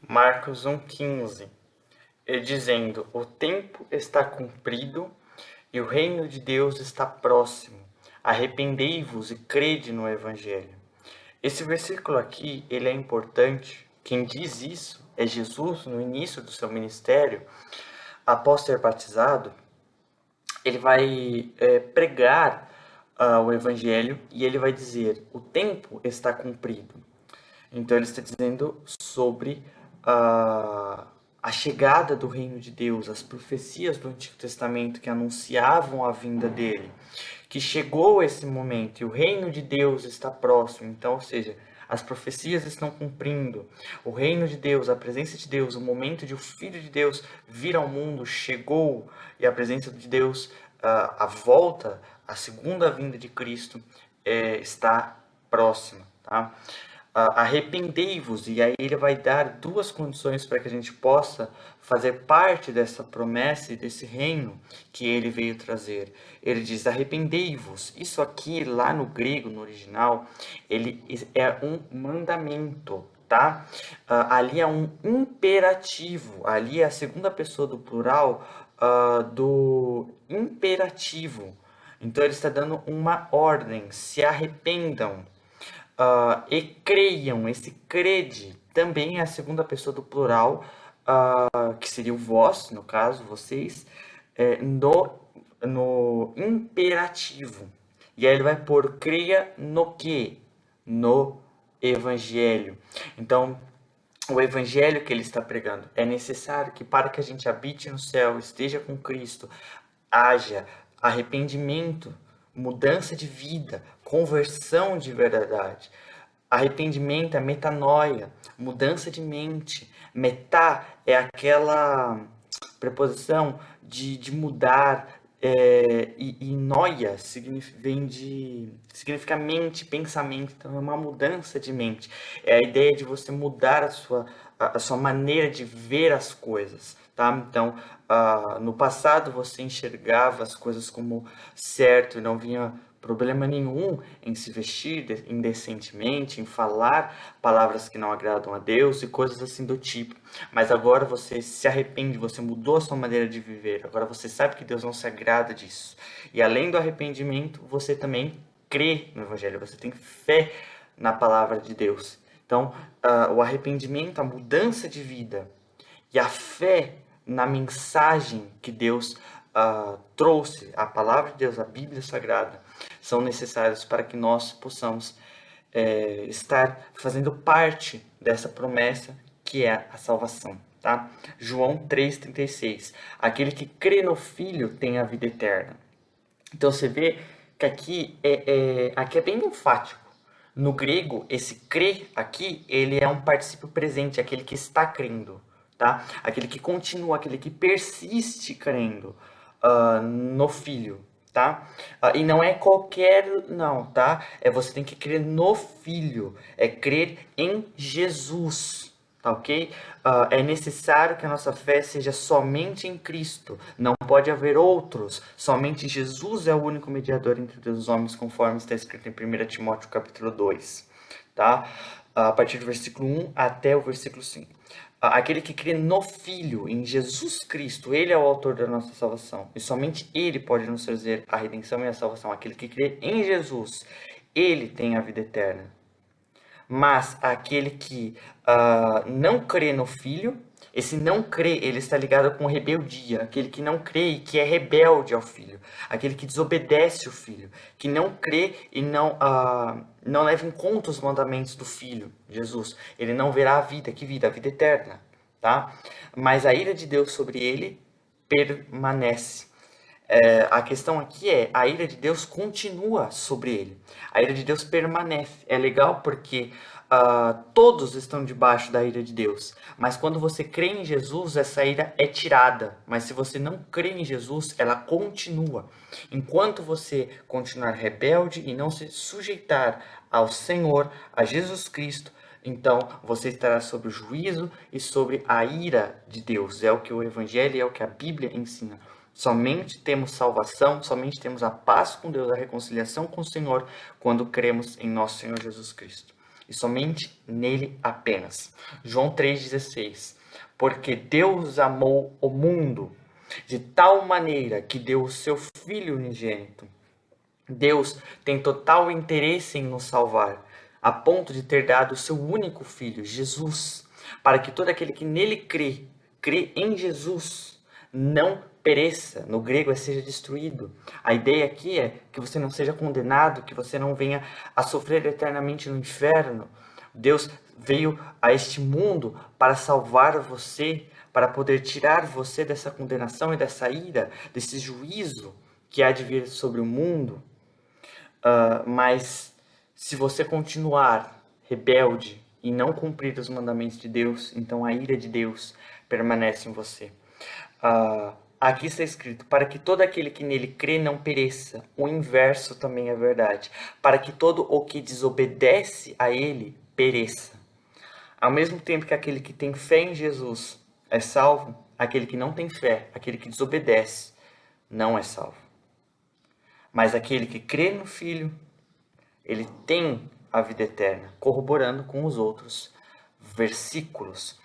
Marcos 1,15, dizendo: o tempo está cumprido e o reino de Deus está próximo. Arrependei-vos e crede no Evangelho. Esse versículo aqui, ele é importante. Quem diz isso é Jesus no início do seu ministério. Após ser batizado, ele vai pregar o Evangelho e ele vai dizer: o tempo está cumprido. Então ele está dizendo sobre a chegada do reino de Deus, as profecias do Antigo Testamento que anunciavam a vinda dele, que chegou esse momento e o reino de Deus está próximo. Então, ou seja, as profecias estão cumprindo, o reino de Deus, a presença de Deus, o momento de o Filho de Deus vir ao mundo chegou, e a presença de Deus, a volta, a segunda vinda de Cristo está próxima, tá? Arrependei-vos, e aí ele vai dar duas condições para que a gente possa fazer parte dessa promessa e desse reino que ele veio trazer. Ele diz: arrependei-vos. Isso aqui, lá no grego, no original, ele é um mandamento, tá? Ali é um imperativo, ali é a segunda pessoa do plural do imperativo. Então ele está dando uma ordem: se arrependam. E creiam. Esse crede também é a segunda pessoa do plural, que seria o vós, no caso, vocês, no imperativo. E aí ele vai pôr: creia no quê? No Evangelho. Então, o Evangelho que ele está pregando é necessário que, para que a gente habite no céu, esteja com Cristo, haja arrependimento, mudança de vida, conversão de verdade. Arrependimento é metanoia, mudança de mente. Metá é aquela preposição de mudar, e noia significa mente, pensamento. Então é uma mudança de mente. É a ideia de você mudar a sua maneira de ver as coisas, tá? Então, no passado você enxergava as coisas como certo e não vinha problema nenhum em se vestir indecentemente, em falar palavras que não agradam a Deus e coisas assim do tipo. Mas agora você se arrepende, você mudou a sua maneira de viver. Agora você sabe que Deus não se agrada disso. E além do arrependimento, você também crê no Evangelho, você tem fé na palavra de Deus. Então, o arrependimento, a mudança de vida e a fé na mensagem que Deus trouxe, a palavra de Deus, a Bíblia Sagrada, são necessários para que nós possamos estar fazendo parte dessa promessa que é a salvação. Tá? João 3,36. Aquele que crê no Filho tem a vida eterna. Então você vê que aqui é bem enfático. No grego, esse crer aqui, ele é um particípio presente, aquele que está crendo, tá? Aquele que continua, aquele que persiste crendo no Filho, tá? E não é qualquer, não, tá? Você tem que crer no Filho, é crer em Jesus, tá ok? É necessário que a nossa fé seja somente em Cristo. Não pode haver outros. Somente Jesus é o único mediador entre Deus e os homens, conforme está escrito em 1 Timóteo capítulo 2. Tá? A partir do versículo 1 até o versículo 5. Aquele que crê no Filho, em Jesus Cristo, Ele é o autor da nossa salvação. E somente Ele pode nos trazer a redenção e a salvação. Aquele que crê em Jesus, Ele tem a vida eterna. Mas aquele que não crê no Filho, esse não crê, ele está ligado com rebeldia. Aquele que não crê e que é rebelde ao Filho. Aquele que desobedece o Filho. Que não crê e não leva em conta os mandamentos do Filho, Jesus. Ele não verá a vida. Que vida? A vida eterna. Tá? Mas a ira de Deus sobre ele permanece. A questão aqui é: a ira de Deus continua sobre ele. A ira de Deus permanece. É legal porque todos estão debaixo da ira de Deus. Mas quando você crê em Jesus, essa ira é tirada. Mas se você não crê em Jesus, ela continua. Enquanto você continuar rebelde e não se sujeitar ao Senhor, a Jesus Cristo, então você estará sob o juízo e sobre a ira de Deus. É o que o Evangelho, é o que a Bíblia ensina. Somente temos salvação, somente temos a paz com Deus, a reconciliação com o Senhor, quando cremos em nosso Senhor Jesus Cristo. e somente nele apenas. João 3,16. Porque Deus amou o mundo de tal maneira que deu o seu Filho unigênito. Deus tem total interesse em nos salvar, a ponto de ter dado o seu único Filho, Jesus, para que todo aquele que nele crê em Jesus, não pereça. No grego é seja destruído. A ideia aqui é que você não seja condenado, que você não venha a sofrer eternamente no inferno. Deus veio a este mundo para salvar você, para poder tirar você dessa condenação e dessa ira, desse juízo que há de vir sobre o mundo. Mas se você continuar rebelde e não cumprir os mandamentos de Deus, então a ira de Deus permanece em você. Aqui está escrito, para que todo aquele que nele crê não pereça. O inverso também é verdade. Para que todo o que desobedece a ele pereça. Ao mesmo tempo que aquele que tem fé em Jesus é salvo, aquele que não tem fé, aquele que desobedece, não é salvo. Mas aquele que crê no Filho, ele tem a vida eterna, corroborando com os outros versículos.